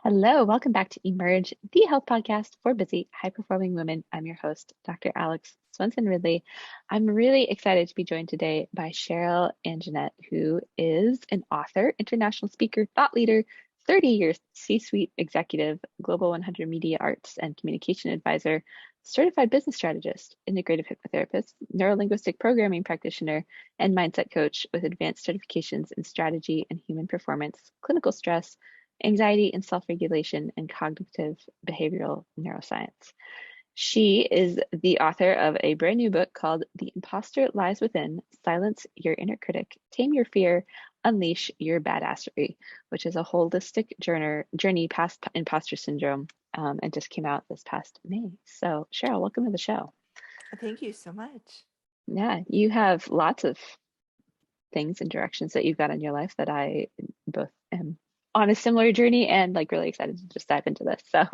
Hello, welcome back to Emerge, the health podcast for busy, high-performing women. I'm your host, Dr. Alex Swenson Ridley. I'm really excited to be joined today by Sheryl Anjanette, who is an author, international speaker, thought leader, 30 years C-suite executive, Global 100 media arts and communication advisor, certified business strategist, integrative hypnotherapist, neurolinguistic programming practitioner, and mindset coach with advanced certifications in strategy and human performance, clinical stress, anxiety and self-regulation, and cognitive behavioral neuroscience. She is the author of a brand new book called The Imposter Lies Within: Silence Your Inner Critic, Tame Your Fear, Unleash Your Badassery, which is a holistic journey past imposter syndrome, and just came out this past May. So, Sheryl, welcome to the show. Thank you so much. Yeah, you have lots of things and directions that you've got in your life that I both am on a similar journey and like really excited to just dive into this. So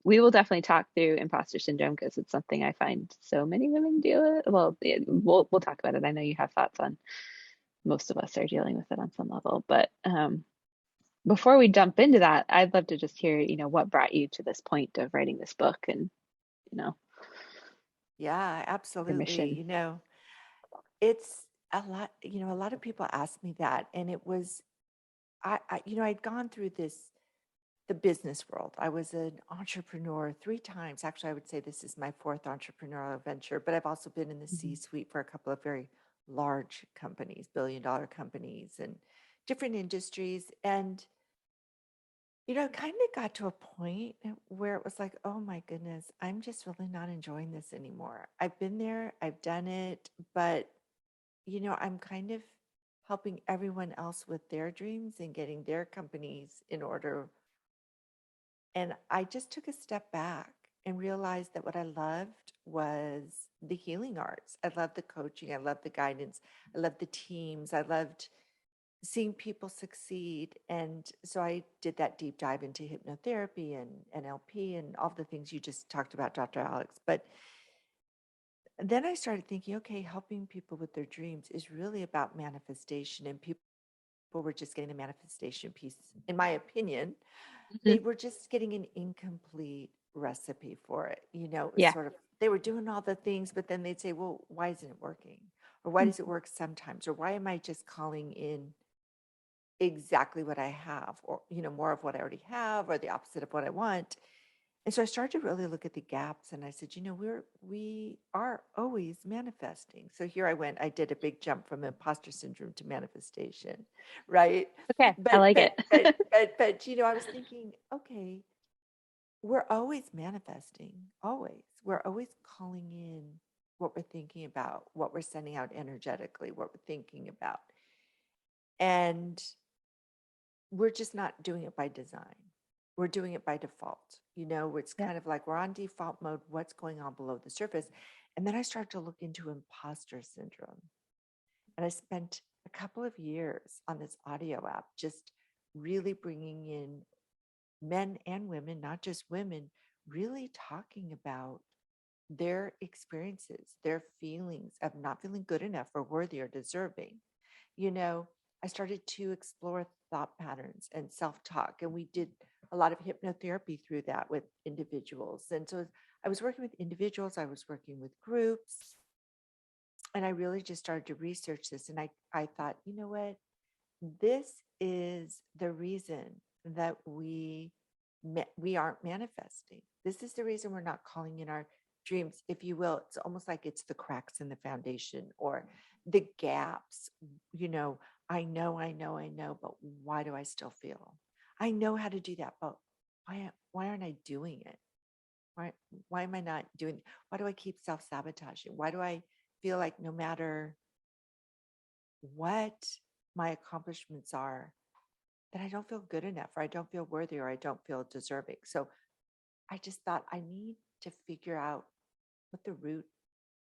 we will definitely talk through imposter syndrome because it's something I find so many women deal with. Well, we'll talk about it. I know you have thoughts on most of us are dealing with it on some level, but before we jump into that, I'd love to just hear, what brought you to this point of writing this book and, you know, Yeah, your absolutely. mission. It's a lot of people ask me that. And it was, I'd gone through the business world. I was an entrepreneur three times. Actually, I would say this is my fourth entrepreneurial venture, but I've also been in the Mhm. C-suite for a couple of very large companies, billion-dollar companies and different industries. And kind of got to a point where it was like, oh my goodness, I'm just really not enjoying this anymore. I've been there, I've done it, but I'm kind of helping everyone else with their dreams and getting their companies in order. And I just took a step back and realized that what I loved was the healing arts. I loved the coaching, I loved the guidance, I loved the teams, I loved seeing people succeed. And so I did that deep dive into hypnotherapy and NLP and all the things you just talked about, Dr. Alex. But then I started thinking, okay, helping people with their dreams is really about manifestation. And people were just getting the manifestation piece, in my opinion. They Mhm. were just getting an incomplete recipe for it. It was Yeah. sort of, they were doing all the things, but then they'd say, well, why isn't it working? Or why does it Mhm. work sometimes? Or why am I just calling in exactly what I have, or more of what I already have, or the opposite of what I want? And so I started to really look at the gaps, and I said, we are always manifesting. So here I went. I did a big jump from imposter syndrome to manifestation, right? Okay, I But like but it. but but but I was thinking, okay, we're always manifesting, always. We're always calling in what we're thinking about, what we're sending out energetically, what we're thinking about. And we're just not doing it by design. We're doing it by default. It's Yeah. kind of like we're on default mode, what's going on below the surface. And then I started to look into imposter syndrome. And I spent a couple of years on this audio app, just really bringing in men and women, not just women, really talking about their experiences, their feelings of not feeling good enough or worthy or deserving. you know, I started to explore thought patterns and self talk, and we did a lot of hypnotherapy through that with individuals. And so I was working with individuals, I was working with groups, and I really just started to research this. And I thought, you know what? This is the reason that we aren't manifesting. This is the reason we're not calling in our dreams, if you will. It's almost like it's the cracks in the foundation or the gaps. I know, but why do I still feel? I know how to do that, but why aren't I doing it? Why why am I not doing? Why do I keep self-sabotaging? Why do I feel like no matter what my accomplishments are, that I don't feel good enough, or I don't feel worthy, or I don't feel deserving? So I just thought I need to figure out what the root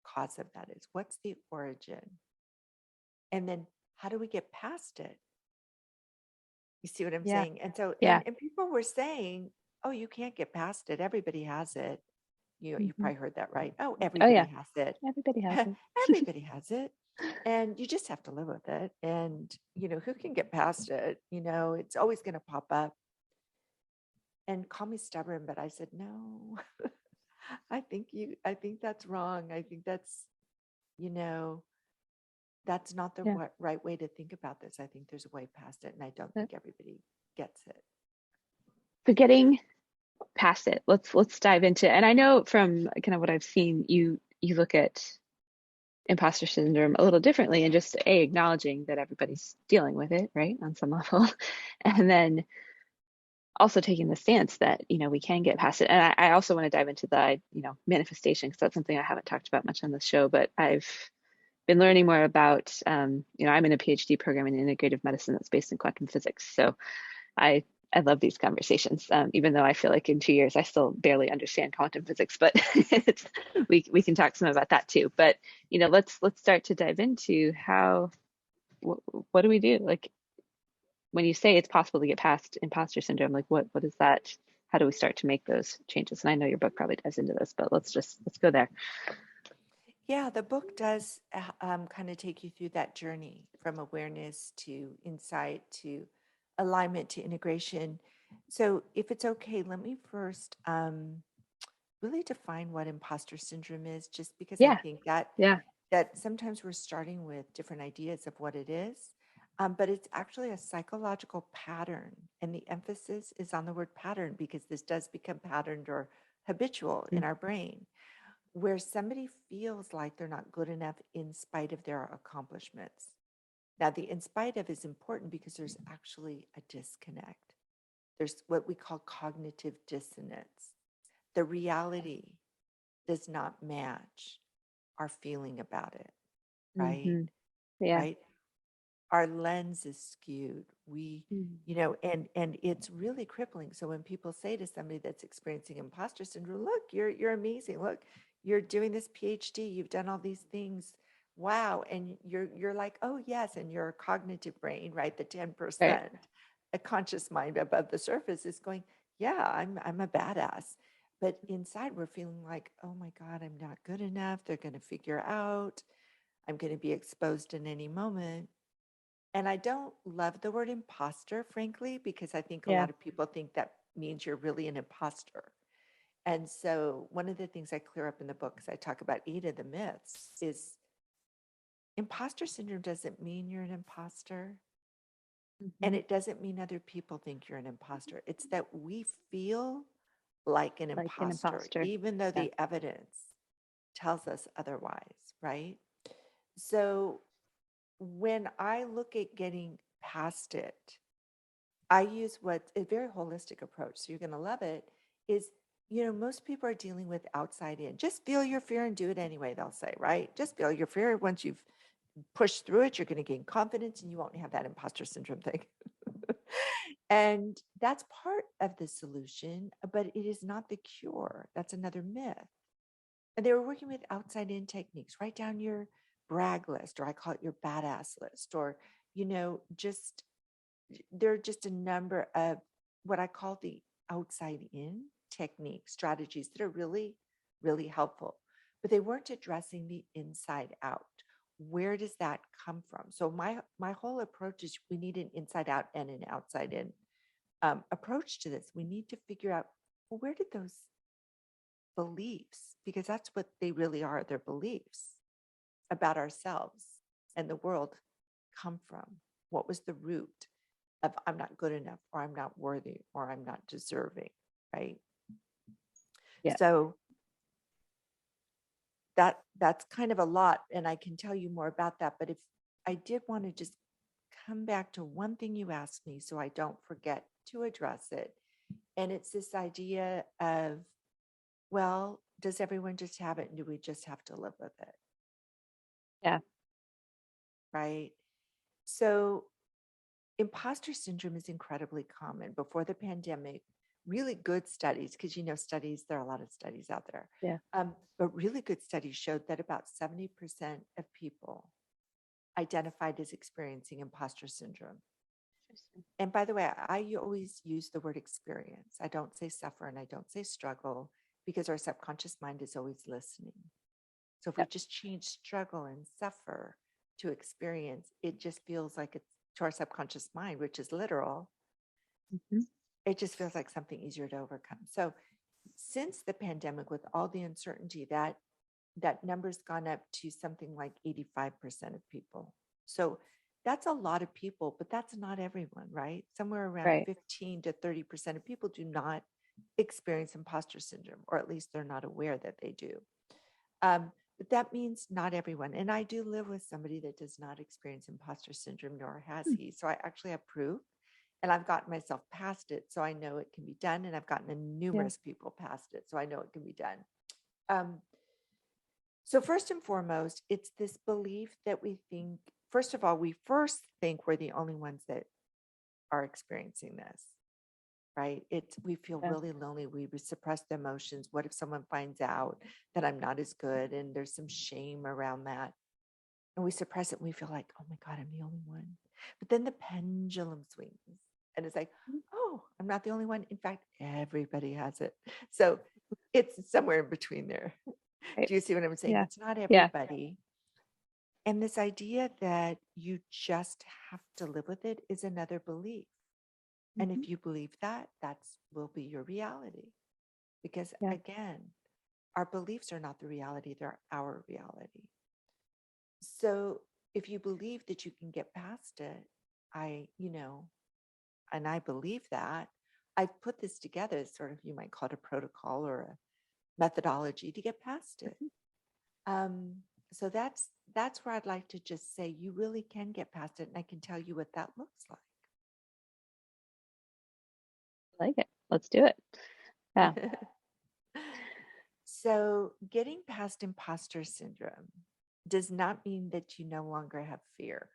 cause of that is. What's the origin? And then how do we get past it? You see what I'm Yeah. saying? And so, and, Yeah. and people were saying, oh, you can't get past it. Everybody has it. You Mhm. probably heard that, right? Oh, Oh yeah, everybody has it. everybody has it. Everybody has it. And you just have to live with it. And, who can get past it? It's always going to pop up. and call me stubborn, but I said, no, I think that's wrong. I think that's, you know, that's not the Yeah. right way to think about this. I think there's a way past it, and I don't But- think everybody gets it. So getting past it, let's dive into, and I know from kind of what I've seen, you look at imposter syndrome a little differently and just acknowledging that everybody's dealing with it, right, on some level. And then also taking the stance that, we can get past it. And I also want to dive into the, manifestation, because that's something I haven't talked about much on the show, but I've been learning more about, I'm in a PhD program in integrative medicine that's based in quantum physics. So I I love these conversations, even though I feel like in 2 years I still barely understand quantum physics. But we can talk some about that too. But let's start to dive into how what do we do? Like when you say it's possible to get past imposter syndrome, like what is that? How do we start to make those changes? And I know your book probably dives into this, but let's go there. Yeah, the book does kind of take you through that journey from awareness to insight to alignment to integration. So, if it's okay, let me first really define what imposter syndrome is, just because I Yeah, think that yeah. sometimes we're starting with different ideas of what it is, but it's actually a psychological pattern, and the emphasis is on the word pattern because this does become patterned or habitual in Mm, our brain, where somebody feels like they're not good enough in spite of their accomplishments. Now, the in spite of is important because there's actually a disconnect. There's what we call cognitive dissonance. The reality does not match our feeling about it, right? hmm. Yeah. Right? Our lens is skewed. We, Mm. and it's really crippling. So when people say to somebody that's experiencing imposter syndrome, look, you're amazing. Look, you're doing this PhD, you've done all these things. Wow. And you're like, oh yes, and your cognitive brain, right? The Right. 10%, a conscious mind above the surface is going, yeah, I'm a badass. But inside we're feeling like, oh my God, I'm not good enough. They're going to figure out. I'm going to be exposed in any moment. And I don't love the word imposter, frankly, because I think a Yeah. lot of people think that means you're really an imposter. And so, one of the things I clear up in the book, because I talk about 8 of the myths, is imposter syndrome doesn't mean you're an imposter. And Hmm. it doesn't mean other people think you're an imposter. It's that we feel like an Like an imposter, imposter. even though Yeah. the evidence tells us otherwise, right? So, when I look at getting past it, I use what's a very holistic approach. So you're going to love it. Is, most people are dealing with outside in. Just feel your fear and do it anyway, they'll say, right? Just feel your fear. Once you've pushed through it, you're going to gain confidence and you won't have that imposter syndrome thing. And that's part of the solution, but it is not the cure. That's another myth. And they were working with outside in techniques. Write down your brag list, or I call it your badass list, or, just there are just a number of what I call the outside in techniques, strategies that are really, really helpful, but they weren't addressing the inside out. Where does that come from? So my whole approach is we need an inside out and an outside in approach to this. We need to figure out, well, where did those beliefs, because that's what they really are, their beliefs about ourselves and the world, come from? What was the root of I'm not good enough, or I'm not worthy, or I'm not deserving, right? Yeah. So that's kind of a lot, and I can tell you more about that. But if I did want to just come back to one thing you asked me so I don't forget to address it, and it's this idea of, well, does everyone just have it and do we just have to live with it, Yeah. right? So imposter syndrome is incredibly common. Before the pandemic, really good studies, because studies, there are a lot of studies out there, Yeah. but really good studies showed that about 70% of people identified as experiencing imposter syndrome. Interesting. And by the way, I always use the word experience. I don't say suffer and I don't say struggle, because our subconscious mind is always listening. So if we Yep. just change struggle and suffer to experience, it just feels like it's to our subconscious mind, which is literal. Hmm. it just feels like something easier to overcome. So since the pandemic, with all the uncertainty, that number's gone up to something like 85% of people. So that's a lot of people, but that's not everyone, right? Somewhere around Right. 15 to 30% of people do not experience imposter syndrome, or at least they're not aware that they do. But that means not everyone. And I do live with somebody that does not experience imposter syndrome, nor has Hmm. he. So I actually have proof, and I've gotten myself past it. So I know it can be done. And I've gotten Yeah. numerous people past it. So I know it can be done. Um, so first and foremost, it's this belief that we think, first of all, we first think we're the only ones that are experiencing this, right? We feel Yeah. really lonely. We suppress the emotions. What if someone finds out that I'm not as good? And there's some shame around that. And we suppress it and we feel like, oh my God, I'm the only one. But then the pendulum swings and it's like, Mhm. oh, I'm not the only one. In fact, everybody has it. So it's somewhere in between there. Right. Do you see what I'm saying? Yeah. It's not Yeah. everybody. And this idea that you just have to live with it is another belief. And Hmm. if you believe that, that's will be your reality. Because Yeah. again, our beliefs are not the reality, they're our reality. So if you believe that you can get past it, and I believe that, I've put this together as sort of, you might call it a protocol or a methodology to get past it. Mhm. Um, so that's where I'd like to just say you really can get past it, and I can tell you what that looks I like it. Let's do it. Yeah. like. So getting past imposter syndrome does not mean that you no longer have fear.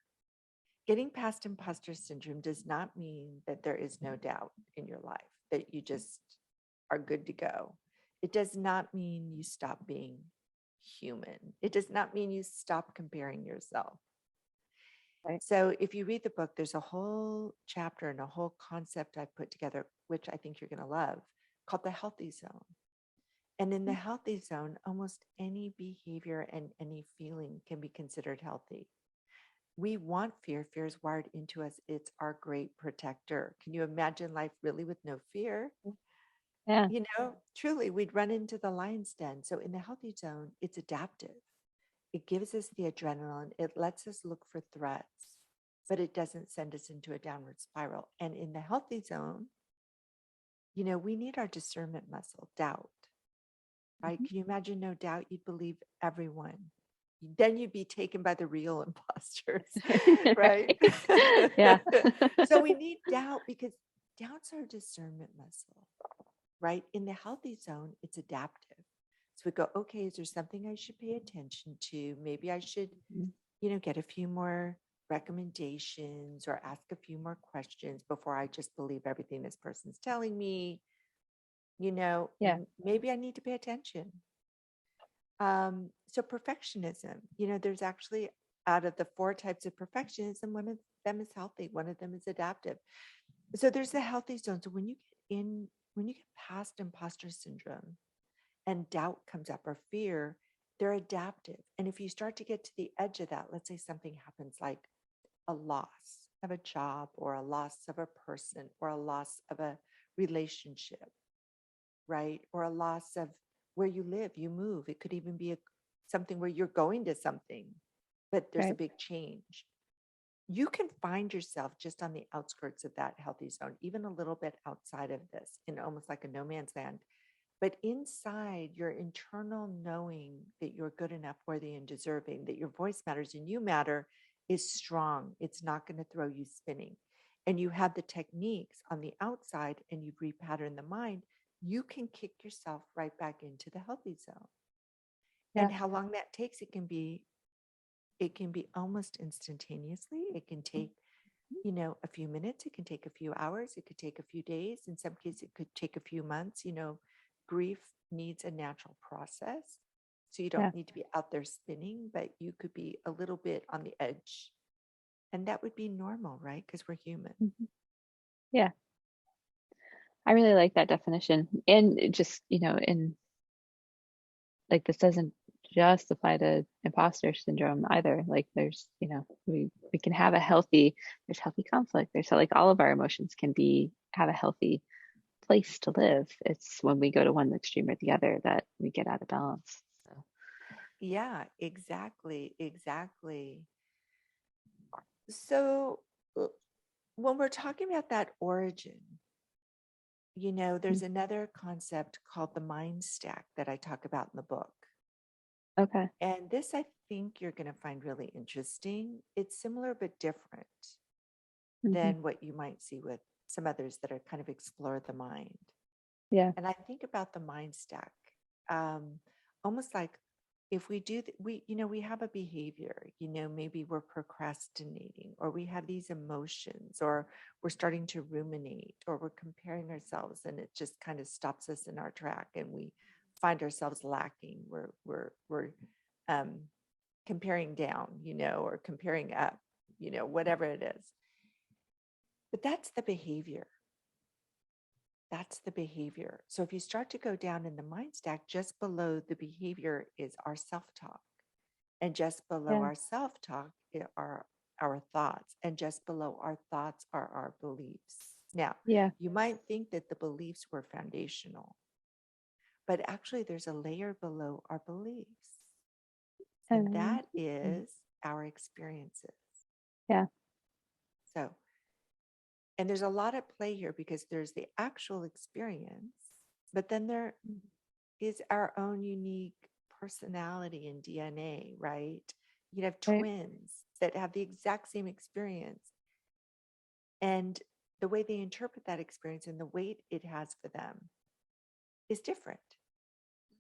Getting past imposter syndrome does not mean that there is no doubt in your life, that you just are good to go. It does not mean you stop being human. It does not mean you stop comparing yourself. Right. So if you read the book, there's a whole chapter and a whole concept I put together, which I think you're going to love, called the healthy zone. And in the healthy zone, almost any behavior and any feeling can be considered healthy. We want fear. Fear is wired into us. It's our great protector. Can you imagine life really with no fear? Yeah. Truly, we'd run into the lion's den. So in the healthy zone, it's adaptive. It gives us the adrenaline. It lets us look for threats, but it doesn't send us into a downward spiral. And in the healthy zone, we need our discernment muscle, doubt, right? Mhm. Can you imagine no doubt? You'd believe everyone. Then you'd be taken by the real imposters, right? Right. Yeah. So we need doubt because doubt's our discernment muscle, right? In the healthy zone, it's adaptive. So we go, okay, is there something I should pay attention to? Maybe I should, Mhm. get a few more recommendations or ask a few more questions before I just believe everything this person's telling me. Yeah. Maybe I need to pay attention. So perfectionism, there's actually out of the four types of perfectionism, one of them is healthy, one of them is adaptive. So there's the healthy zone. So when you get past imposter syndrome and doubt comes up or fear, they're adaptive. And if you start to get to the edge of that, let's say something happens like a loss of a job or a loss of a person or a loss of a relationship, right? Or a loss of where you live, you move. It could even be something where you're going to something, but there's a Right. big change. You can find yourself just on the outskirts of that healthy zone, even a little bit outside of this, in almost like a no man's land. But inside your internal knowing that you're good enough, worthy, and deserving, that your voice matters and you matter is strong. It's not going to throw you spinning. And you have the techniques on the outside and you've repatterned the mind, you can kick yourself right back into the healthy zone. Yeah. And how long that takes, it can be almost instantaneously. It can take, a few minutes. It can take a few hours. It could take a few days. In some cases, it could take a few months. Grief needs a natural process. So you Yeah. don't need to be out there spinning, but you could be a little bit on the edge. And that would be normal, right? Because we're human. Mhm. Yeah. I really like that definition. And it just, in like this doesn't just apply to imposter syndrome either. Like we can have there's healthy conflict. There's like all of our emotions can be have a healthy place to live. It's when we go to one extreme or the other that we get out of balance. So, Yeah, exactly, exactly. So when we're talking about that origin, mm, there's another concept called the mind stack that I talk about in the book. okay. And this I think you're going to find really interesting. It's similar but different Hmm. than what you might see with some others that are kind of explore the mind. Yeah. And I think about the mind stack, um, almost like if we do, we have a behavior, maybe we're procrastinating or we have these emotions or we're starting to ruminate or we're comparing ourselves and it just kind of stops us in our track and we find ourselves lacking. We're um, comparing down, or comparing up, whatever it is. But that's the behavior. That's the behavior. So if you start to go down in the mind stack, just below the behavior is our self talk. And just below Yeah. our self talk are our thoughts. And just below our thoughts are our beliefs. Now, Yeah. you might think that the beliefs were foundational, but actually, there's a layer below our beliefs. And And that is our experiences. yeah. So, and there's a lot at play here because there's the actual experience, but then there is our own unique personality and DNA, right? You have Right. twins that have the exact same experience, and the way they interpret that experience and the weight it has for them is different.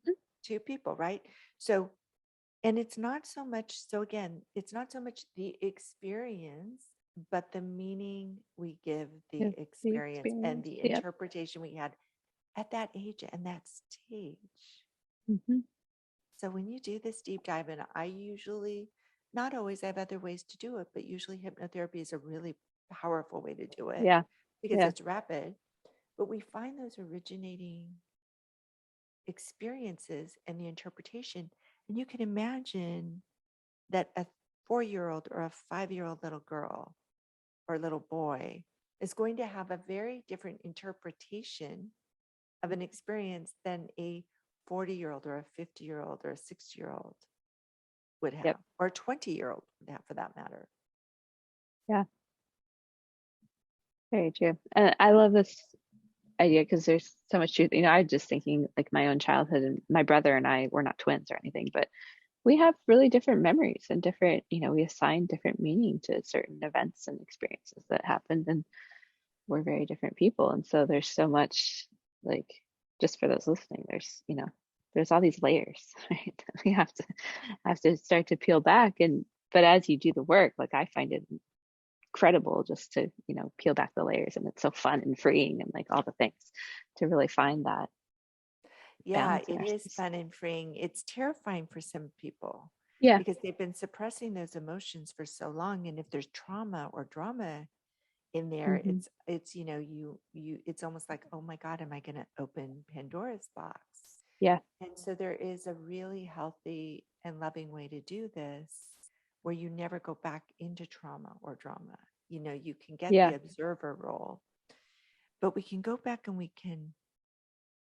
Mhm. Two people, right? So, and it's not so much, so again, it's not so much the experience, but the meaning we give the Yeah. The experience and experience. the Yep. interpretation we had at that age and that stage. Hmm. So when you do this deep dive, and I usually, not always, I have other ways to do it, but usually hypnotherapy is a really powerful way to do it Yeah. because Yeah. it's rapid. But we find those originating experiences and the interpretation. And you can imagine that a 4-year old or a 5-year old little girl or little boy is going to have a very different interpretation of an experience than a 40-year-old or a 50-year-old or a 60-year-old would Yep. have, or a 20-year-old would have for that matter. Yeah. Very true. And I love this idea because there's so much truth. I'm just thinking like my own childhood, and my brother and I were not twins or anything, but we have really different memories and different, we assign different meaning to certain events and experiences that happened, and we're very different people. And so there's so much, like, just for those listening, there's all these layers, right? We have to start to peel back. And but as you do the work, like I find it incredible just to, peel back the layers, and it's so fun and freeing and like all the things to really find that Yeah, balance in it is ourselves. fun and freeing. It's terrifying for some people Yeah. because they've been suppressing those emotions for so long. And if there's trauma or drama in there, Hmm. it's it's almost like, oh my God, am I going to open Pandora's box? Yeah. And so there is a really healthy and loving way to do this where you never go back into trauma or drama. You can get the Yeah. observer role, but we can go back and we can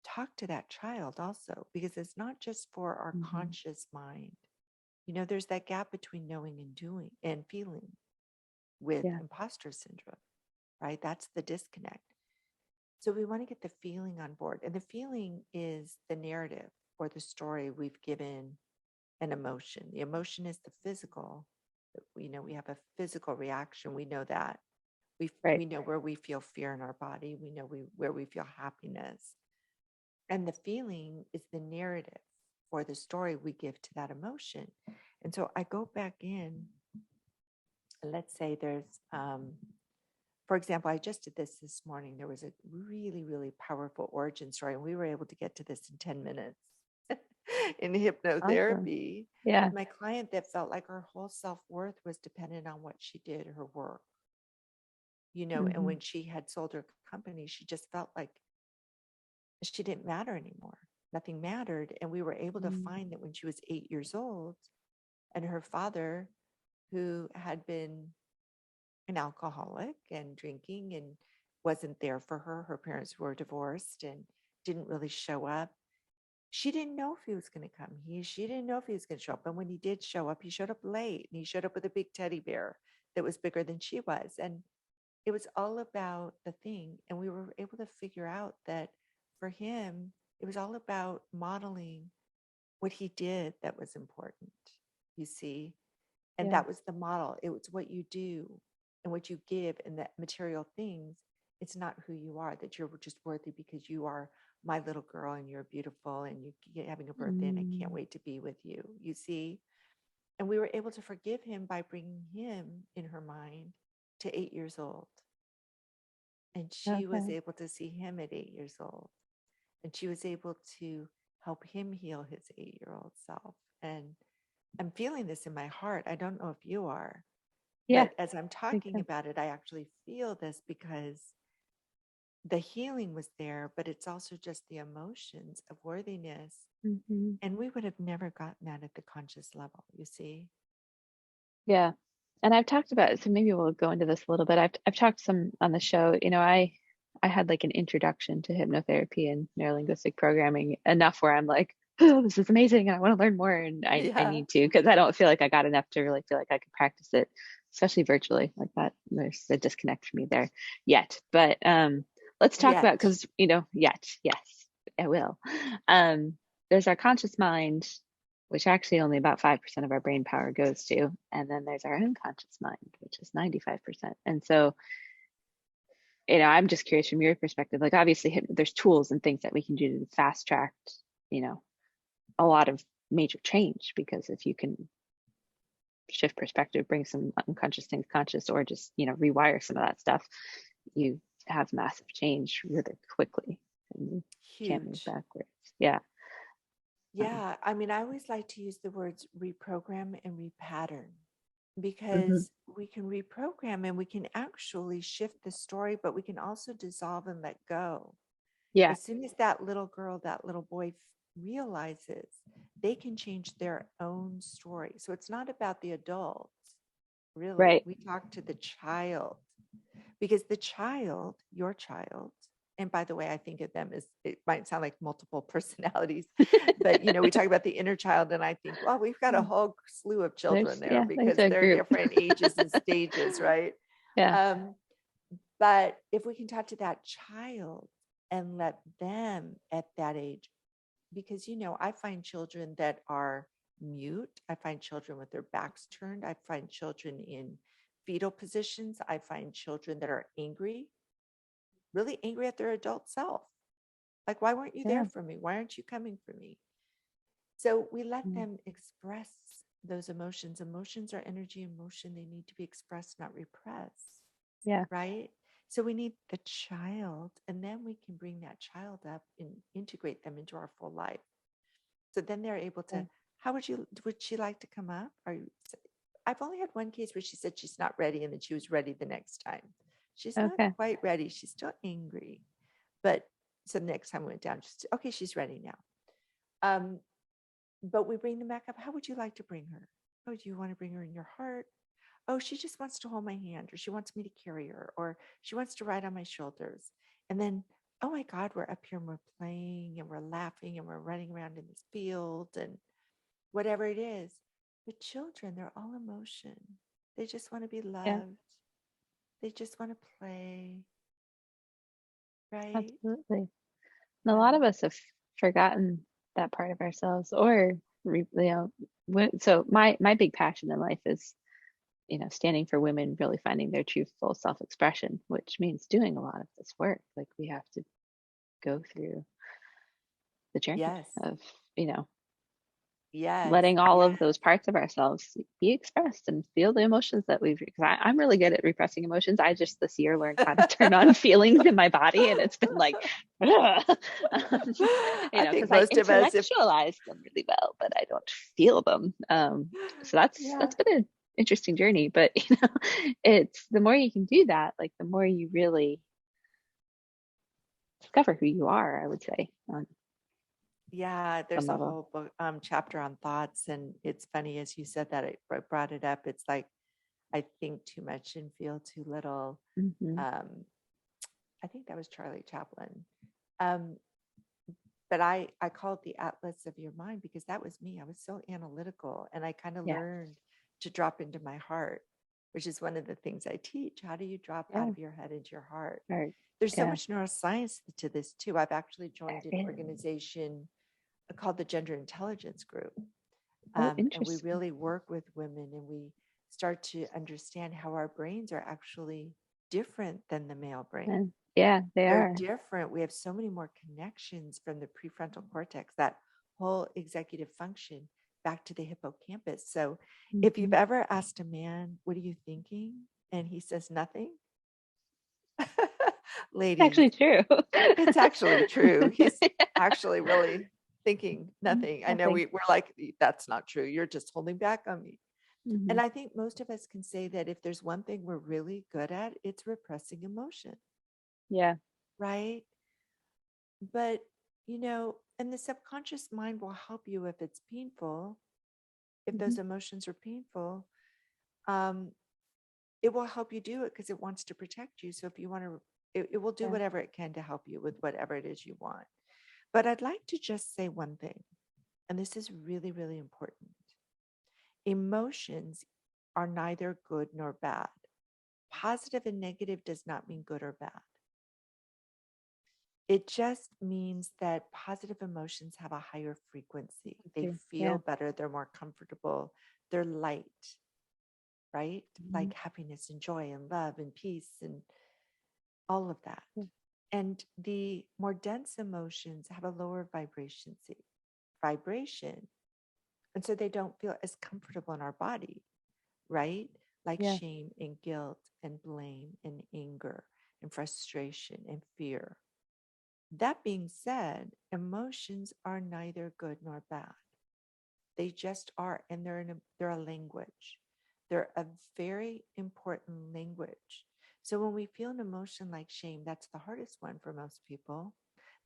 talk to that child also because it's not just for our Hmm. conscious mind. There's that gap between knowing and doing and feeling with Yeah. imposter syndrome, right? That's the disconnect. So we want to get the feeling on board. And the feeling is the narrative or the story we've given an emotion. The emotion is the physical. We have a physical reaction. We know that. Right. We know where we feel fear in our body. We know where we feel happiness. And the feeling is the narrative or the story we give to that emotion. And so I go back in, and let's say there's, for example, I just did this morning. There was a really, really powerful origin story, and we were able to get to this in 10 minutes in Awesome. hypnotherapy Yeah. with my client that felt like her whole self worth was dependent on what she did, her work, and Hmm. when she had sold her company, she just felt like she didn't matter anymore. Nothing mattered. And we were able to Mm. find that when she was 8 years old, and her father, who had been an alcoholic and drinking and wasn't there for her. Her parents were divorced and didn't really show up. She didn't know if he was going to come. She didn't know if he was going to show up. And when he did show up, he showed up late, and he showed up with a big teddy bear that was bigger than she was. And it was all about the thing. And we were able to figure out that for him, it was all about modeling what he did that was important, you see. And Yeah. that was the model. It was what you do and what you give and the material things. It's not who you are, that you're just worthy because you are my little girl and you're beautiful and you're having a birthday and I can't Mm, wait to be with you, you see. And we were able to forgive him by bringing him in her mind to 8 years old. And she was okay. able to see him at 8 years old. And she was able to help him heal his 8-year-old self. And I'm feeling this in my heart. I don't know if you are, Yeah. but as I'm Big talking time. about it, I actually feel this because the healing was there, but it's also just the emotions of worthiness. Hmm. And we would have never gotten that at the conscious level, you see? Yeah. And I've talked about it, so maybe we'll go into this a little bit. I've talked some on the show. I had like an introduction to hypnotherapy and neurolinguistic programming enough where I'm like, oh, this is amazing and I want to learn more and I Yeah. need to because I don't feel like I got enough to really feel like I could practice it, especially virtually like that. There's a disconnect for me there yet. But let's talk about Yet. because yet, yes, I will. Um, there's our conscious mind, which actually only about 5% of our brain power goes to. And then there's our unconscious mind, which is 95%. And so, I'm just curious from your perspective, like obviously there's tools and things that we can do to fast track, you know, a lot of major change because if you can shift perspective, bring some unconscious things conscious, or just, rewire some of that stuff, you have massive change really quickly and you can't move Huge. backwards. Yeah. Um, Yeah. I mean, I always like to use the words reprogram and repattern mhm. because we can reprogram and we can actually shift the story, but we can also dissolve and let go. Yeah. As soon as that little girl, that little boy realizes they can change their own story. So it's not about the adults, really. Right. We talk to the child because the child, your child, and by the way, I think of them as it might sound like multiple personalities, but we talk about the inner child, and I think, well, we've got a whole slew of children there There's because a they're group. different ages and stages, right? Yeah. Um, but if we can talk to that child and let them at that age, because I find children that are mute, I find children with their backs turned, I find children in fetal positions, I find children that are angry, really angry at their adult self. Like, why weren't you there Yeah. for me? Why aren't you coming for me? So we let Mm. them express those emotions. Emotions are energy in motion. They need to be expressed, not repressed, Yeah. right? So we need the child, and then we can bring that child up and integrate them into our full life. So then they're able Yeah. to, would she like to come up? I've only had one case where she said she's not ready and then she was ready the next time. She's not Okay. quite ready. She's still angry. But so the next time we went down, just okay, she's ready now. Um, but we bring them back up. How would you like to bring her? Oh, do you want to bring her in your heart? Oh, she just wants to hold my hand, or she wants me to carry her, or she wants to ride on my shoulders. And then, oh my God, we're up here and we're playing and we're laughing and we're running around in this field and whatever it is. But children, they're all emotion. They just want to be Yeah. loved. They just want to play, right? Absolutely. And a lot of Yeah. us have forgotten that part of ourselves, or so my big passion in life is, standing for women really finding their true full self-expression, which means doing a lot of this work. Like we have to go through the journey Yes. of, Yes. letting all Yes. of those parts of ourselves be expressed and feel the emotions that we've, because I'm really good at repressing emotions. I just this year learned how to turn on feelings in my body, and it's been like, ugh. I think Because I most of us, if intellectualize them really well, but I don't feel them. So yeah, that's been an interesting journey, but it's the more you can do that, like the more you really discover who you are, I would say, on yeah, some there's a level. whole book chapter on thoughts, and it's funny as you said that I brought it up. It's like I think too much and feel too little. Hmm. Um, I think that was Charlie Chaplin. Um, but I call it the atlas of your mind because that was me. I was so analytical and I kind of Yeah. learned to drop into my heart, which is one of the things I teach. How do you drop out Yeah. of your head into your heart? Or, There's so yeah. much neuroscience to this too. I've actually joined an There is. organization called the Gender Intelligence Group. Oh, And we interesting. really work with women and we start to understand how our brains are actually different than the male brain. And yeah, they They're are. different. We have so many more connections from the prefrontal cortex, that whole executive function, back to the hippocampus. So if you've Hmm. ever asked a man, what are you thinking? And he says nothing, ladies, Actually true. it's actually true. He's actually really thinking nothing. I know Nothing. we're like, that's not true. You're just holding back on me. Hmm. And I think most of us can say that if there's one thing we're really good at, it's repressing emotion, Yeah. right? But, and the subconscious mind will help you if it's painful, if Hmm. those emotions are painful, um, it will help you do it because it wants to protect you. So if you want to, it will do Yeah. whatever it can to help you with whatever it is you want. But I'd like to just say one thing, and this is really, really important. Emotions are neither good nor bad. Positive and negative does not mean good or bad. It just means that positive emotions have a higher frequency. They Okay. feel Yeah. better, they're more comfortable, they're light, right? Hmm. Like happiness and joy and love and peace and all of that. Yeah. And the more dense emotions have a lower vibration. And so they don't feel as comfortable in our body, right? Like Yeah. shame and guilt and blame and anger and frustration and fear. That being said, emotions are neither good nor bad. They just are, and they're a language. They're a very important language. So when we feel an emotion like shame, that's the hardest one for most people.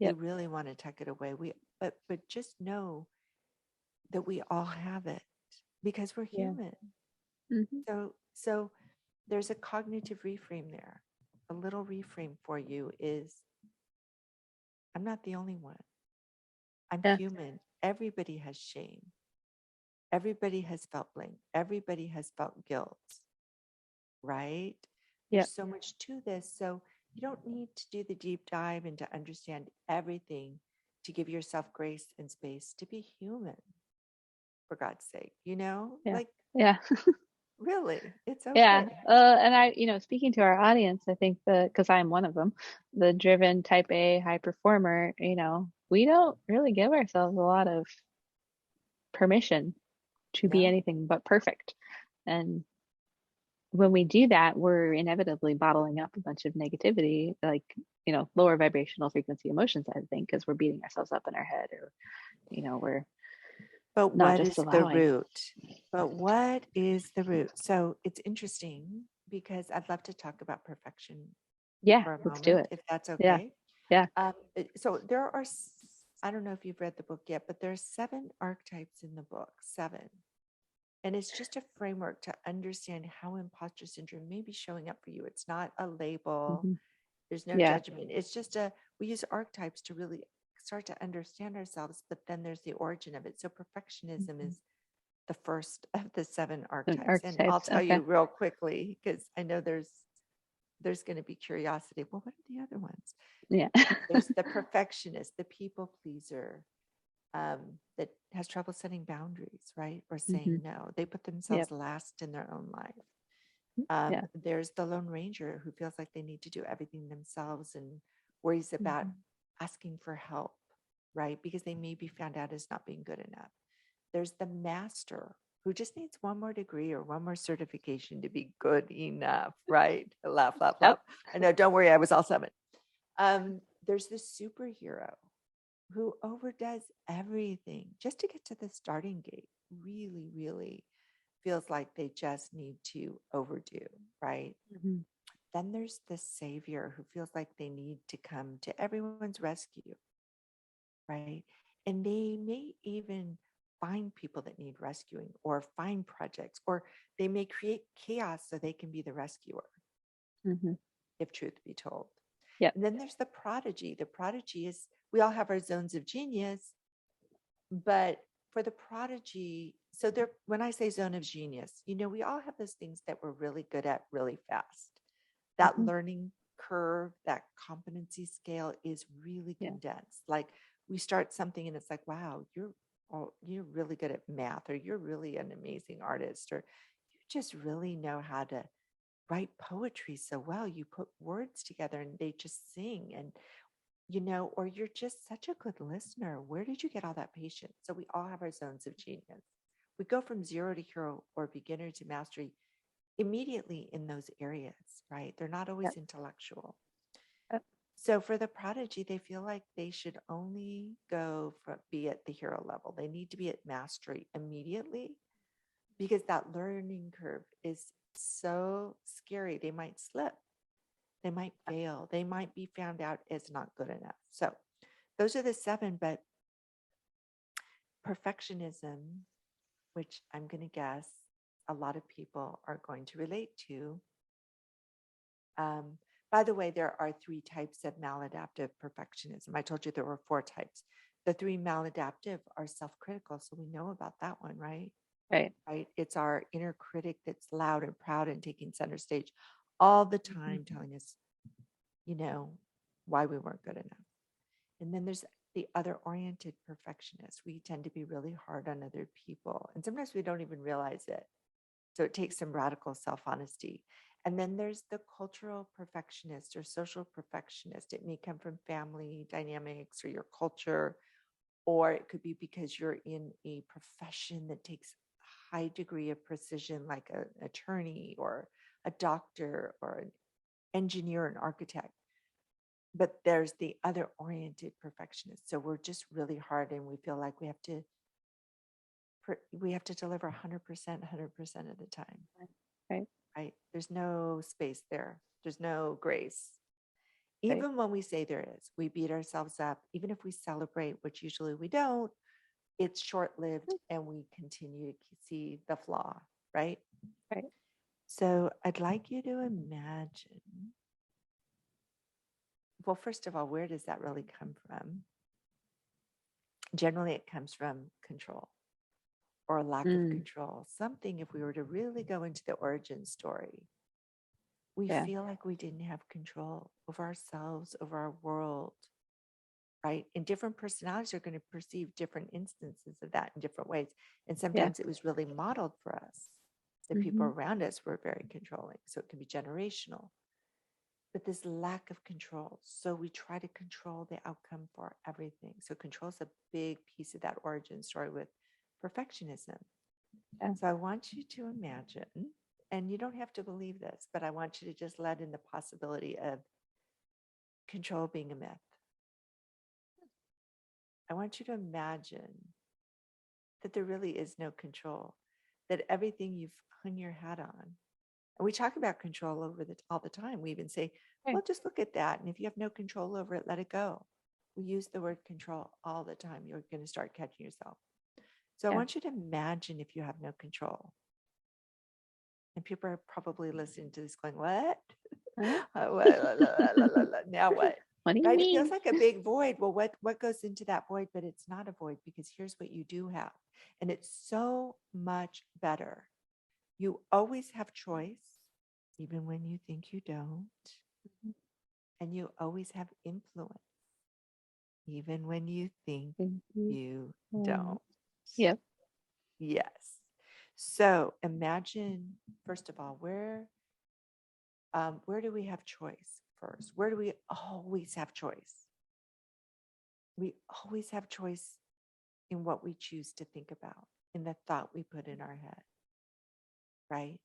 They Yep. really want to tuck it away. But just know that we all have it because we're Yeah. human. Hmm. So there's a cognitive reframe there. A little reframe for you is I'm not the only one. I'm Yeah. human. Everybody has shame. Everybody has felt blame. Everybody has felt guilt, right? Yep. There's so much to this. So you don't need to do the deep dive and to understand everything to give yourself grace and space to be human, for God's sake. Yeah. Like Yeah. really, it's Yeah. okay. And speaking to our audience, I think because I'm one of them, the driven type A high performer, we don't really give ourselves a lot of permission to be No. anything but perfect. And when we do that, we're inevitably bottling up a bunch of negativity, like, lower vibrational frequency emotions, I think, because we're beating ourselves up in our head or, we're But not what just is the allowing. root? But what is the root? So it's interesting because I'd love to talk about perfection Yeah, for a let's do moment, it. if that's Yeah. okay. Yeah. So there are, I don't know if you've read the book yet, but there are 7 archetypes in the book, 7. And it's just a framework to understand how imposter syndrome may be showing up for you. It's not a label, Hmm. there's no Yeah. judgment. It's just we use archetypes to really start to understand ourselves, but then there's the origin of it. So perfectionism Hmm. is the first of the 7 And archetypes. And I'll archetypes. tell Okay. you real quickly, because I know there's going to be curiosity. Well, what are the other ones? Yeah. There's the perfectionist, the people pleaser, that has trouble setting boundaries, right? Or Hmm. saying no. They put Yep. themselves last in their own life. Yeah. There's the lone ranger who feels like they need to do everything themselves and worries about Hmm. asking for help, right? Because they may be found out as not being good enough. There's the master who just needs one more degree or one more certification to be good enough, right? Laugh, laugh, laugh. Yep. I know, don't worry, I was all 7. There's the superhero who overdoes everything just to get to the starting gate. Really, really feels like they just need to overdo, right? Hmm. Then there's the savior who feels like they need to come to everyone's rescue, right? And they may even find people that need rescuing or find projects, or they may create chaos so they can be the rescuer, Hmm. if truth be told. Yep. And then there's the prodigy. The prodigy is, we all have our zones of genius, but for the prodigy, so there, when I say zone of genius, we all have those things that we're really good at really fast. That Hmm. learning curve, that competency scale is really Yeah. condensed. Like we start something and it's like, wow, you're really good at math, or you're really an amazing artist, or you just really know how to write poetry so well. You put words together and they just sing, and or you're just such a good listener. Where did you get all that patience? So we all have our zones of genius. We go from zero to hero or beginner to mastery immediately in those areas, right? They're not always Yep. intellectual. Yep. So for the prodigy, they feel like they should only be at the hero level. They need to be at mastery immediately, because that learning curve is so scary. They might slip, they might fail, they might be found out as not good enough. So those are the seven, but perfectionism, which I'm going to guess a lot of people are going to relate to. Um, by the way, there are three types of maladaptive perfectionism. I told you there were four types. The three maladaptive are self-critical, so we know about that one, right? Right. Right? It's our inner critic that's loud and proud and taking center stage all the Hmm. time, telling us, you know, why we weren't good enough. And then there's the other oriented perfectionist. We tend to be really hard on other people, and sometimes we don't even realize it. So it takes some radical self honesty. And then there's the cultural perfectionist or social perfectionist. It may come from family dynamics or your culture, or it could be because you're in a profession that takes a high degree of precision, like an attorney or a doctor or an engineer, an architect. But there's the other oriented perfectionist. So we're just really hard, and we feel like we have to deliver 100%, 100% of the time. Right. Right? There's no space there. There's no grace. Right. Even when we say there is, we beat ourselves up. Even if we celebrate, which usually we don't, it's short lived and we continue to see the flaw, right? Right. So I'd like you to imagine, well, first of all, where does that really come from? Generally, it comes from control or a lack of Mm. control. Something, if we were to really go into the origin story, we Yeah. feel like we didn't have control over ourselves, over our world, right? And different personalities are going to perceive different instances of that in different ways. And Yeah. sometimes it was really modeled for us. The people Hmm. around us were very controlling. So it can be generational. But this lack of control. So we try to control the outcome for everything. So control is a big piece of that origin story with perfectionism. Yeah. So I want you to imagine, and you don't have to believe this, but I want you to just let in the possibility of control being a myth. I want you to imagine that there really is no control, that everything you've hung your hat on, and we talk about control all the time. We even say, Right. well, just look at that. And if you have no control over it, let it go. We use the word control all the time. You're going to start catching yourself. So I Yeah. want you to imagine if you have no control. And people are probably listening to this going, what? Huh? What? Now what? What do you Right? It feels mean? like a big void. Well, what goes into that void? But it's not a void, because here's what you do have. And it's so much better. You always have choice, even when you think you don't. And you always have influence, even when you think Mhm. you Mm. don't. Yep. Yes. So imagine, first of all, where do we have choice first? Where do we always have choice? We always have choice in what we choose to think about, in the thought we put in our head, right?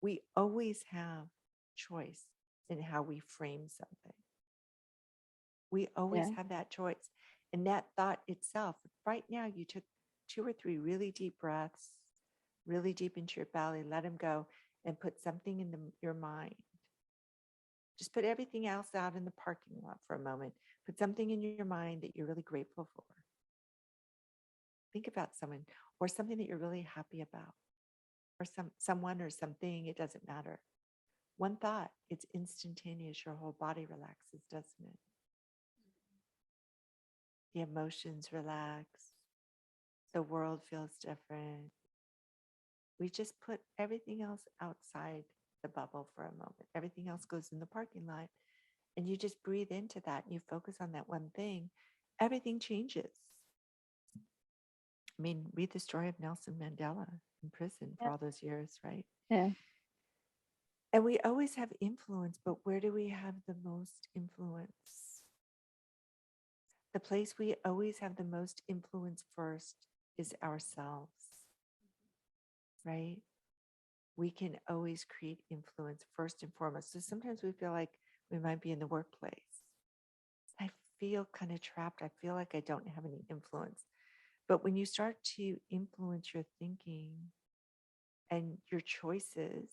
We always have choice in how we frame something. We always Yeah. have that choice. And that thought itself, right now, you took 2 or 3 really deep breaths, really deep into your belly, let them go, and put something in your mind. Just put everything else out in the parking lot for a moment. Put something in your mind that you're really grateful for. Think about someone or something that you're really happy about, or someone or something. It doesn't matter. one thought, it's instantaneous. Your whole body relaxes, doesn't it? The emotions relax. The world feels different. We just put everything else outside the bubble for a moment. Everything else goes in the parking lot, and you just breathe into that and you focus on that one thing. Everything changes. I mean, read the story of Nelson Mandela in prison for Yeah. all those years, right? Yeah. And we always have influence, but where do we have the most influence? The place we always have the most influence first is ourselves, right? We can always create influence first and foremost. So sometimes we feel like we might be in the workplace. I feel kind of trapped. I feel like I don't have any influence. But when you start to influence your thinking and your choices,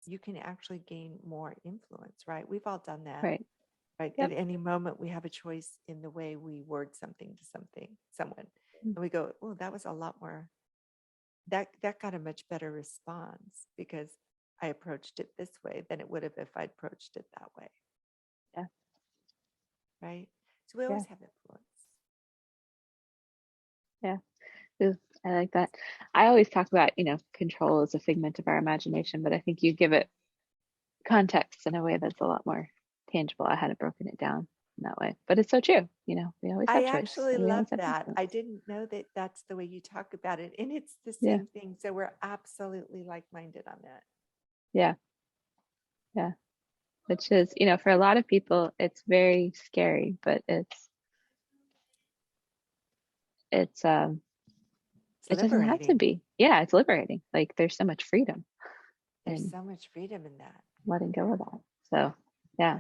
you can actually gain more influence, right? We've all done that, Right. right? At Yep. any moment, we have a choice in the way we word something to someone, and we go, "Oh, that was a lot more. That got a much better response because I approached it this way than it would have if I approached it that way." Yeah. Right? So we Yeah. always have influence. Yeah. Ooh, I like that. I always talk about, control as a figment of our imagination, but I think you give it context in a way that's a lot more tangible. I hadn't broken it down in that way, but it's so true. We always have I choice actually and we love always have that. I influence. didn't know that that's the way you talk about it. And it's the Yeah. same thing. So we're absolutely like minded on that. Yeah. Yeah. Which is, for a lot of people, it's very scary, but it's It's it doesn't have to liberating. be. Yeah, it's liberating. Like there's so much freedom There's in so much freedom in that. letting go of that. So yeah.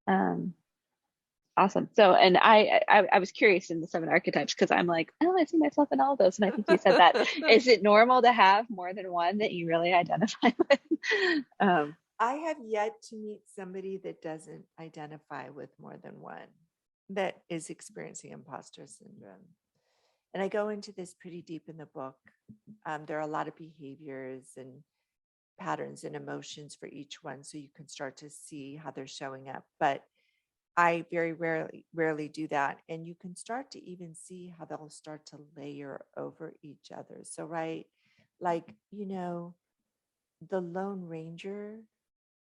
Um, awesome. So, and I was curious in the seven archetypes because I'm like, oh, I see myself in all of those. And I think you said that. Is it normal to have more than one that you really identify with? Um, I have yet to meet somebody that doesn't identify with more than one, that is experiencing imposter syndrome. And I go into this pretty deep in the book. There are a lot of behaviors and patterns and emotions for each one, so you can start to see how they're showing up. But I very rarely do that. And you can start to even see how they'll start to layer over each other. So, right, like, the Lone Ranger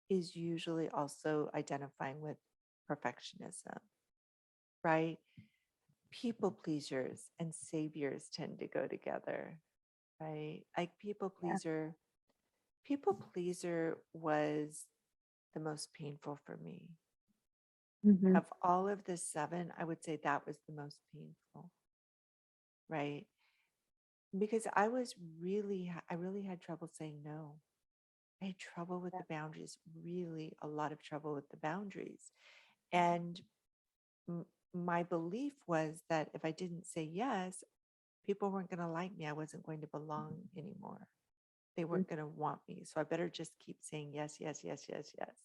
is usually also identifying with perfectionism, right? People pleasers and saviors tend to go together, right? Like yeah. people pleaser was the most painful for me. Hmm. Of all of the seven, I would say that was the most painful, right? Because I really had trouble saying no. I had trouble with Yeah. the boundaries, really a lot of trouble with the boundaries. And m- my belief was that if I didn't say yes, people weren't going to like me. I wasn't going to belong anymore. They Mhm. weren't going to want me. So I better just keep saying yes, yes, yes, yes, yes.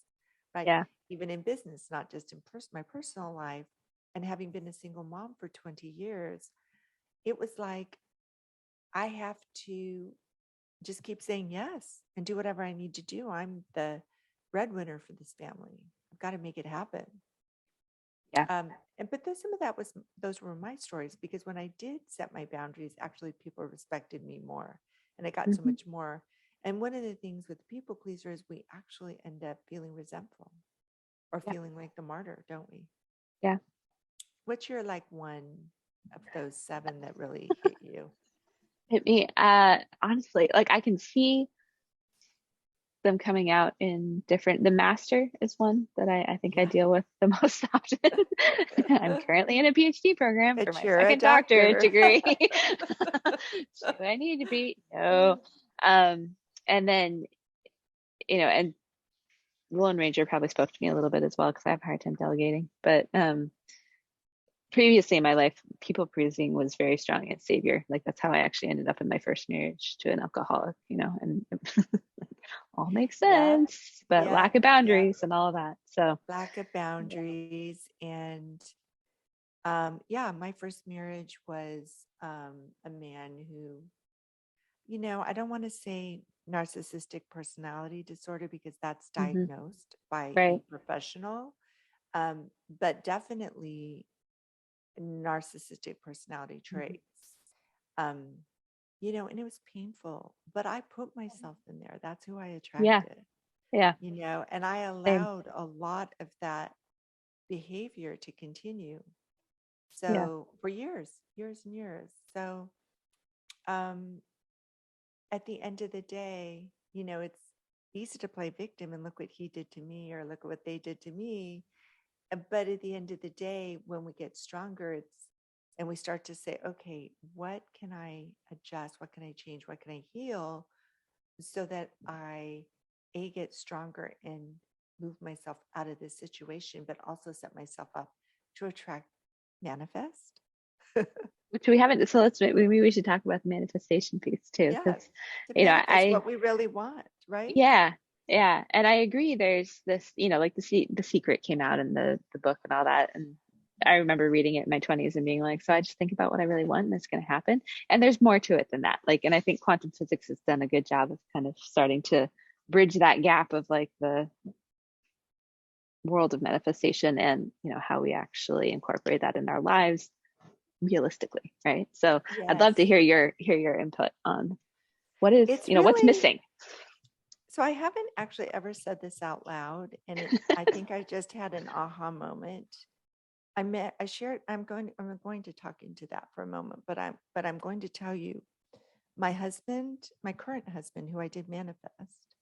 Right. Yeah. Even in business, not just in my personal life. And having been a single mom for 20 years, it was like I have to just keep saying yes and do whatever I need to do. I'm the breadwinner for this family. I've got to make it happen. Yeah. And but some of that was those were my stories because when I did set my boundaries, actually people respected me more, and I got so Hmm. much more. And one of the things with people pleasers, we actually end up feeling resentful or Yeah. feeling like the martyr, don't we? Yeah. What's your like one of those seven that really hit you? Hit me. Honestly, like I can see them coming out in different. The master is one that I think I Yeah. deal with the most often. I'm currently in a PhD program for That my you're a second doctorate doctor. degree. Do I need to be? No. Um, and then, and Lone Ranger probably spoke to me a little bit as well because I have a hard time delegating. But previously in my life, people pleasing was very strong in savior. Like that's how I actually ended up in my first marriage to an alcoholic, and all makes Yep. sense, but Yep. lack of Yep. boundaries and all of that. So, Lack of yeah. boundaries. And yeah, my first marriage was a man who, I don't want to say narcissistic personality disorder because that's Hmm. diagnosed by a Right. professional, but definitely narcissistic personality Hmm. traits. Um, and it was painful, but I put myself in there. That's who I Yeah. attracted, Yeah. and I Same. allowed a lot of that behavior to continue. Yeah. So for years, years and years. So um, at the end of the day, it's easy to play victim and look what he did to me or look at what they did to me. But at the end of the day, when we get stronger, and we start to say, okay, what can I adjust? What can I change? What can I heal so that I get stronger and move myself out of this situation, but also set myself up to attract, manifest. Which we haven't. So let's maybe we should talk about the manifestation piece too, Yes, because to manifest I what we really want, right? yeah, yeah, and I agree. There's this, like the Secret came out in the book and all that, and I remember reading it in my 20s and being like, so I just think about what I really want and it's going to happen. And there's more to it than that. Like, and I think quantum physics has done a good job of kind of starting to bridge that gap of like the world of manifestation and how we actually incorporate that in our lives realistically, right? So I'd love to Yes. hear your input on what is, It's what's really, missing. so I haven't actually ever said this out loud, and I think I just had an aha moment. I shared, I'm going to talk into that for a moment, but I'm going to tell you, my husband, my current husband, who I did manifest,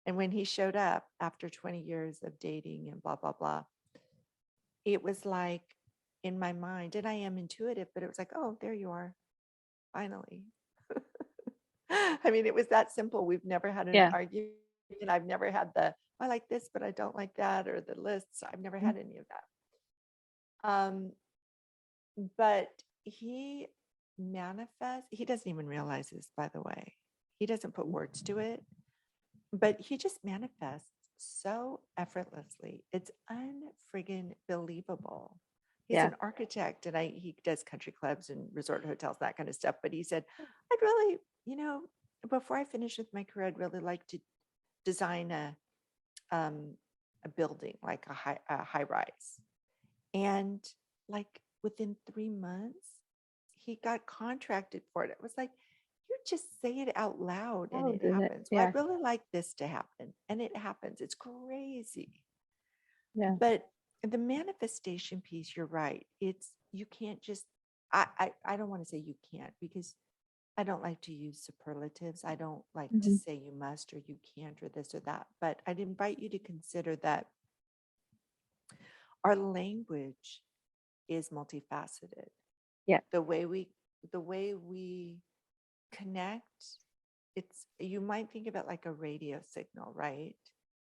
and when he showed up after 20 years of dating and blah, blah, blah, it was like in my mind, and I am intuitive, but it was like, oh, there you are, finally. I mean, it was that simple. We've never had an Yeah. argument. I've never had I like this, but I don't like that, or the lists. I've never had any of that. But he doesn't even realize this, by the way. He doesn't put words to it, but he just manifests so effortlessly. It's unfriggin' believable. He's Yeah. an architect and he does country clubs and resort hotels, that kind of stuff. But he said, I'd really, before I finish with my career, I'd really like to design um, a building, like a high rise. And like within 3 months, he got contracted for it. It was like, you just say it out loud and Oh, it does it? happens. Well, Yeah. I'd really like this to happen. And it happens. It's crazy. Yeah. But the manifestation piece, you're right. You can't just, I don't want to say you can't because I don't like to use superlatives. I don't like to Hmm. say you must or you can't or this or that. But I'd invite you to consider that our language is multifaceted. Yeah. The way we the way we connect, you might think of it like a radio signal, right?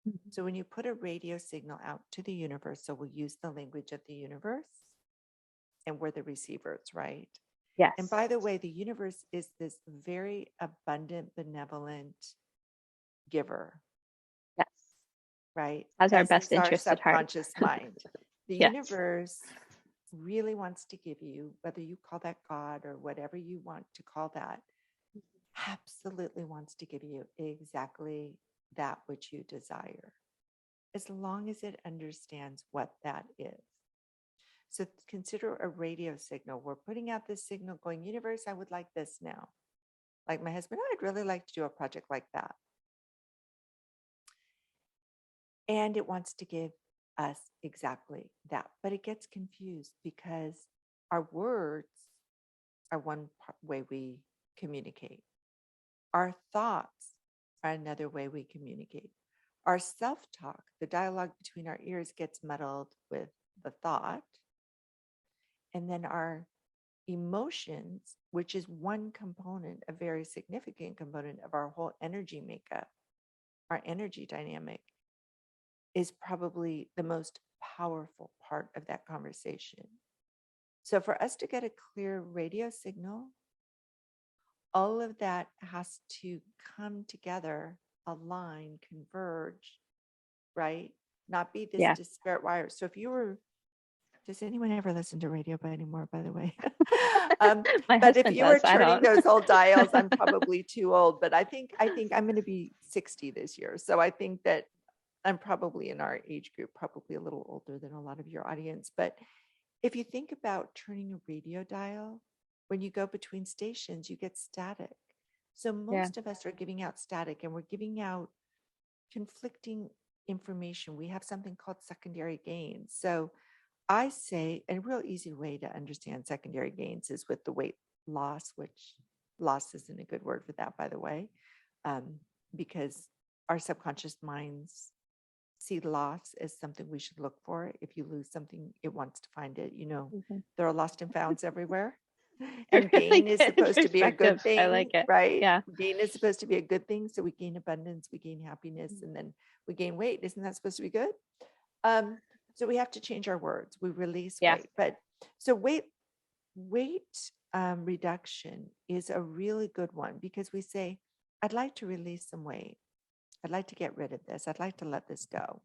Mhm. So when you put a radio signal out to the universe, so we'll use the language of the universe and we're the receivers, right? And Yes. by the way, the universe is this very abundant, benevolent giver, Yes. right? Has our As best is our interest at heart. subconscious mind. The Yes. universe really wants to give you, whether you call that God or whatever you want to call that, absolutely wants to give you exactly that which you desire, as long as it understands what that is. So consider a radio signal. We're putting out this signal going, universe, I would like this now. Like my husband, I'd really like to do a project like that. And it wants to give us exactly that. But it gets confused because our words are one way we communicate. Our thoughts are another way we communicate. Our self talk, the dialogue between our ears, gets muddled with the thought. And then our emotions, which is one component, a very significant component of our whole energy makeup, our energy dynamic, is probably the most powerful part of that conversation. So, for us to get a clear radio signal, all of that has to come together, align, converge, right? Not be this Yeah. disparate wire. So if you were Does anyone ever listen to radio anymore, by the way? um, My but if husband you were does. I turning don't. those old dials, I'm probably too old. But I think I'm going to be 60 this year. So I think that I'm probably in our age group, probably a little older than a lot of your audience. But if you think about turning a radio dial, when you go between stations, you get static. So Yeah. most of us are giving out static and we're giving out conflicting information. We have something called secondary gains. So I say a real easy way to understand secondary gains is with the weight loss, which loss isn't a good word for that, by the way, um, because our subconscious minds see loss as something we should look for. If you lose something, it wants to find it. Mhm. There are lost and founds everywhere. A And really gain is good supposed to be a good perspective. I thing, like it. right? Yeah. Gain is supposed to be a good thing. So we gain abundance, we gain happiness, and then we gain weight. Isn't that supposed to be good? Um, so we have to change our words. We release Yeah. weight. But so weight reduction is a really good one because we say, I'd like to release some weight. I'd like to get rid of this. I'd like to let this go.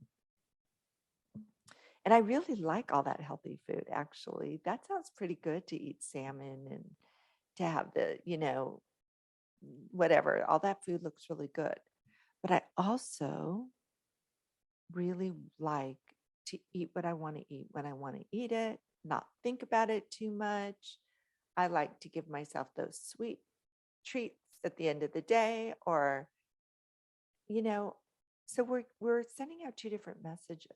And I really like all that healthy food, actually. That sounds pretty good to eat salmon and to have whatever. All that food looks really good. But I also really like to eat what I want to eat when I want to eat it, not think about it too much. I like to give myself those sweet treats at the end of the day, or, you know, so we're sending out two different messages.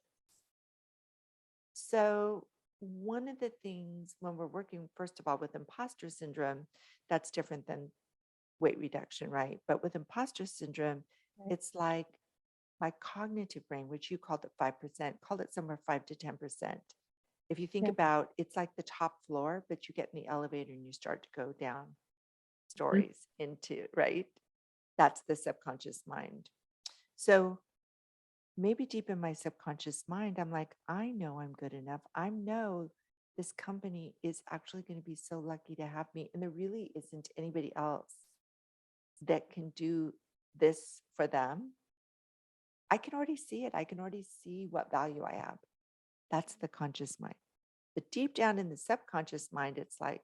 So one of the things when we're working, first of all, with imposter syndrome, that's different than weight reduction, right? But with imposter syndrome, Right. it's like my cognitive brain, which you called it 5%, called it somewhere 5 to 10%. If you think Yeah. about it's like the top floor, but you get in the elevator and you start to go down Mhm. stories into, right? That's the subconscious mind. So maybe deep in my subconscious mind, I'm like, I know I'm good enough. I know this company is actually going to be so lucky to have me. And there really isn't anybody else that can do this for them. I can already see it. I can already see what value I have. That's the conscious mind. But deep down in the subconscious mind, it's like,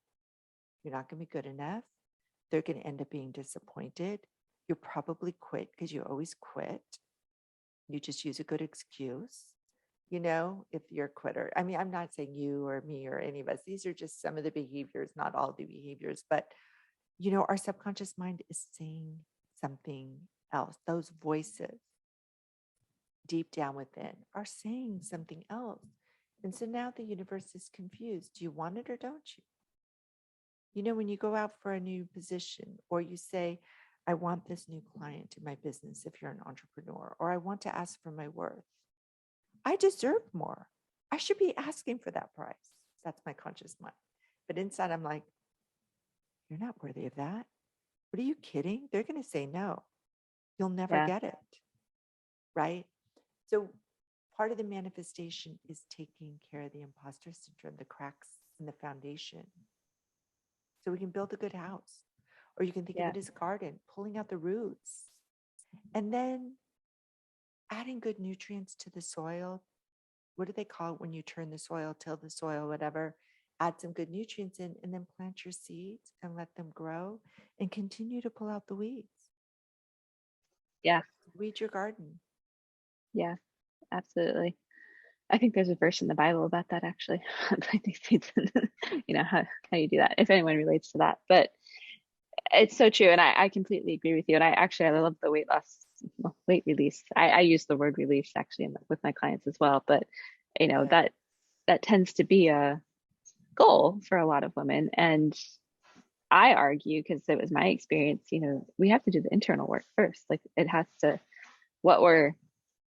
you're not going to be good enough. They're going to end up being disappointed. You'll probably quit because you always quit. You just use a good excuse, if you're a quitter. I mean, I'm not saying you or me or any of us. These are just some of the behaviors, not all the behaviors, but, our subconscious mind is saying something else. Those voices deep down within are saying something else. And so now the universe is confused. Do you want it or don't you? When you go out for a new position or you say, I want this new client in my business if you're an entrepreneur, or I want to ask for my worth. I deserve more. I should be asking for that price. That's my conscious mind. But inside, I'm like, you're not worthy of that. What are you kidding? They're going to say no. You'll never Yeah. get it. Right. So part of the manifestation is taking care of the imposter syndrome, the cracks in the foundation, so we can build a good house. Or you can think of Yeah. it as a garden, pulling out the roots and then adding good nutrients to the soil. What do they call it when you turn the soil, till the soil, whatever? Add some good nutrients in and then plant your seeds and let them grow and continue to pull out the weeds. Yeah. Weed your garden. Yeah. Absolutely. I think there's a verse in the Bible about that actually. Planting seeds and how you do that, if anyone relates to that. But it's so true. And I completely agree with you. And I love the weight loss, weight release. I use the word release actually with my clients as well. But Good. that tends to be a goal for a lot of women. And I argue, because it was my experience, we have to do the internal work first. Like it has to, what we're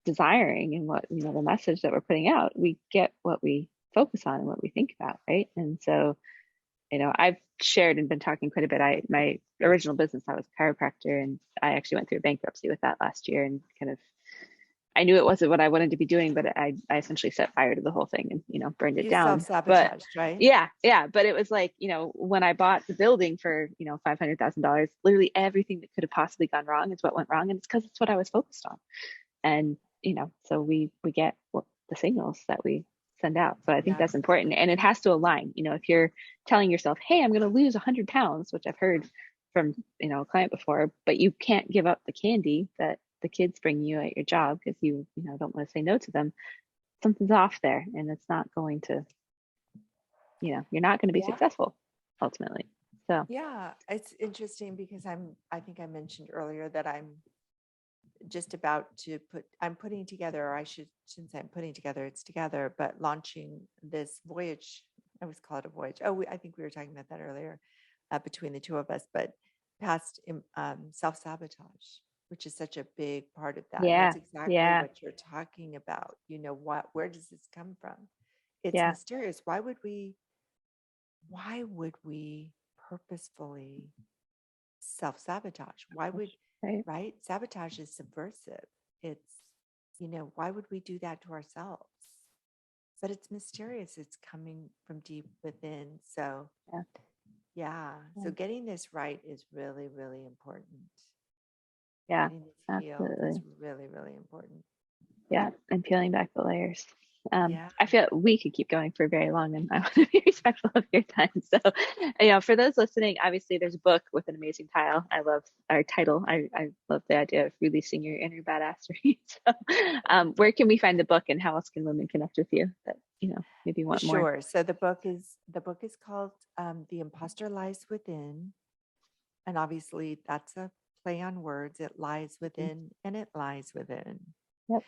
desiring and what, the message that we're putting out, we get what we focus on and what we think about, right? And so, I've shared and been talking quite a bit. My original business, I was a chiropractor, and I actually went through bankruptcy with that last year, and kind of, I knew it wasn't what I wanted to be doing, but I essentially set fire to the whole thing and, burned it You down. But self-sabotaged, right? yeah, but it was like, when I bought the building for, $500,000, literally everything that could have possibly gone wrong is what went wrong. And it's because it's what I was focused on. And, so we get what the signals that we send out. So I think Yeah. that's important. And it has to align. If you're telling yourself, hey, I'm going to lose 100 pounds, which I've heard from, a client before, but you can't give up the candy that the kids bring you at your job because you don't want to say no to them. Something's off there and it's not going to, you're not going to be Yeah. successful ultimately. So Yeah. It's interesting because I think I mentioned earlier that I'm just about to I'm putting together, or shouldn't say I'm putting together, it's together, but launching this voyage. I always call it a voyage. Oh, I think we were talking about that earlier between the two of us, but past self-sabotage, which is such a big part of that. And yeah, that's exactly yeah, what you're talking about. Where does this come from? It's yeah, mysterious. Why would we purposefully self-sabotage? Why would, right. right? Sabotage is subversive. It's, why would we do that to ourselves? But it's mysterious. It's coming from deep within. So, Yeah, yeah. yeah, So getting this right is really, really important. yeah, Getting this healed is absolutely. really, really important. Yeah, and peeling back the layers. Yeah. I feel we could keep going for very long, and I want to be respectful of your time. So, for those listening, obviously there's a book with an amazing title. I love our title. I love the idea of releasing your inner badassery. So, where can we find the book, and how else can women connect with you that maybe want more? Sure. So the book is called The Imposter Lies Within. And obviously that's a play on words. It lies Mhm. within and it lies within. Yep.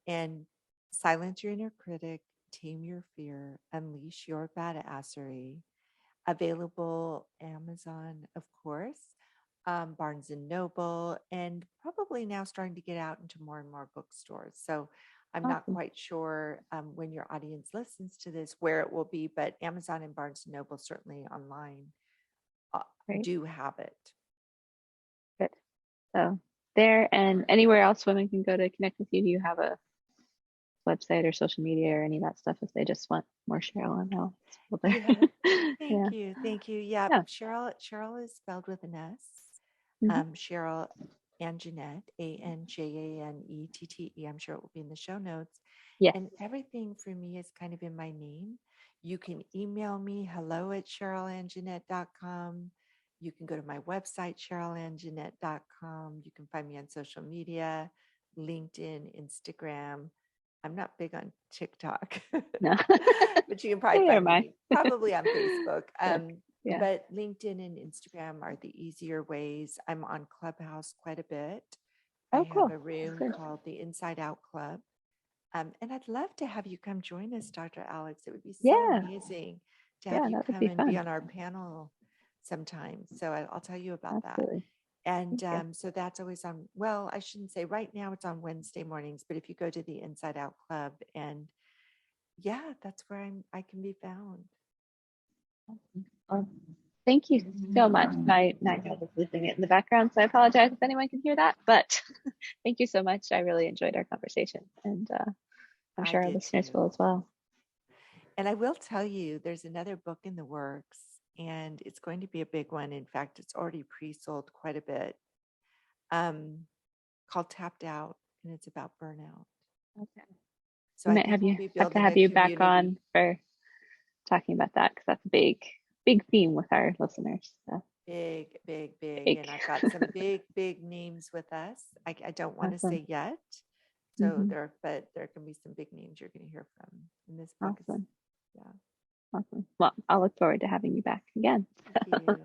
And silence your inner critic, tame your fear, unleash your badassery. Available Amazon, of course, Barnes and Noble, and probably now starting to get out into more and more bookstores. So I'm not Awesome. quite sure when your audience listens to this where it will be, but Amazon and Barnes and Noble certainly online uh, Great. do have it. Good. So there and anywhere else women can go to connect with you. Do you have a website or social media or any of that stuff if they just want more Cheryl and Alex? Well, Yeah. there. Yeah. Thank you. Thank you. Yeah. Yeah. Cheryl is spelled with an S. Hmm. Cheryl Anjanette, Anjanette. I'm sure it will be in the show notes. Yes. And everything for me is kind of in my name. You can email me hello@cherylanjanette.com. You can go to my website, cherylanjanette.com. You can find me on social media, LinkedIn, Instagram. I'm not big on TikTok, No. but you can probably Neither find am I. me probably on Facebook. Good. Yeah. But LinkedIn and Instagram are the easier ways. I'm on Clubhouse quite a bit. I Oh, have cool. a room Good. called the Inside Out Club. And I'd love to have you come join us, Dr. Alex. It would be so Yeah. amazing to have Yeah, you that would come be and be fun. on our panel sometime. So I'll tell you about that. Absolutely. And Thank you. so that's always on, well, I shouldn't say right now it's on Wednesday mornings, but if you go to the Inside Out Club, and yeah, that's where I can be found. Well, thank you so much. My dog is losing it in the background, so I apologize if anyone can hear that. But thank you so much. I really enjoyed our conversation, and I'm I sure our did listeners will too. as well. And I will tell you, there's another book in the works, and it's going to be a big one. In fact, it's already pre-sold quite a bit, um, called Tapped Out, and it's about burnout. Okay. So We I might think have we'll you be have to building have a you back community. on for talking about that because that's a big theme with our listeners. So Big, big, big. big. And I've got some big, big names with us. I don't want to Awesome. say yet. So Hmm. but there can be some big names you're going to hear from. And this book is, Awesome. yeah. Awesome. Well, I'll look forward to having you back again. Thank you.